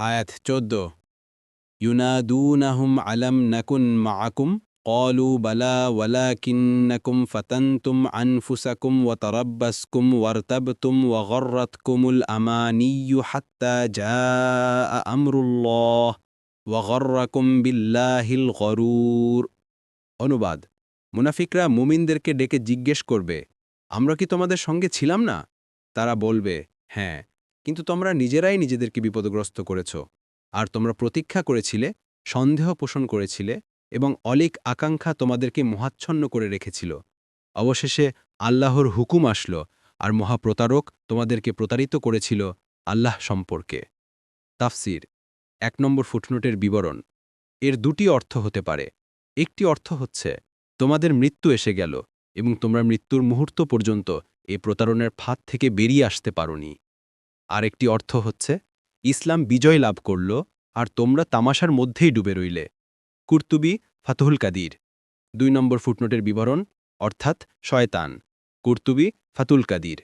আয়াত ১৪ ইউনাদুনাহুম আলাম নাকুন মাআকুম قالوا بلى ولكنكم فتنتم أنفسكم وتربصتم وارتبتم وغرتكم الأماني حتى جاء أمر الله وغركم بالله الغرور। অনুবাদ, মুনাফিকরা মুমিনদেরকে ডেকে জিজ্ঞেস করবে, আমরা কি তোমাদের সঙ্গে ছিলাম না? তারা বলবে, হ্যাঁ, কিন্তু তোমরা নিজেরাই নিজেদেরকে বিপদগ্রস্ত করেছ। আর তোমরা প্রতীক্ষা করেছিলে, সন্দেহ পোষণ করেছিলে এবং অলিক আকাঙ্ক্ষা তোমাদেরকে মোহাচ্ছন্ন করে রেখেছিল। অবশেষে আল্লাহর হুকুম আসলো, আর মহাপ্রতারক তোমাদেরকে প্রতারিত করেছিল আল্লাহ সম্পর্কে। তাফসির ১ নম্বর ফুটনোটের বিবরণ। এর দুটি অর্থ হতে পারে। একটি অর্থ হচ্ছে, তোমাদের মৃত্যু এসে গেল এবং তোমরা মৃত্যুর মুহূর্ত পর্যন্ত এ প্রতারণের ফাঁদ থেকে বেরিয়ে আসতে পারোনি। আর একটি অর্থ হচ্ছে, ইসলাম বিজয় লাভ করল আর তোমরা তামাশার মধ্যেই ডুবে রইলে। কুর্তুবী, ফাতহুল কাদির। ২ নম্বর ফুটনোটের বিবরণ, অর্থাৎ শয়তান। কুর্তুবী, ফাতুল কাদির।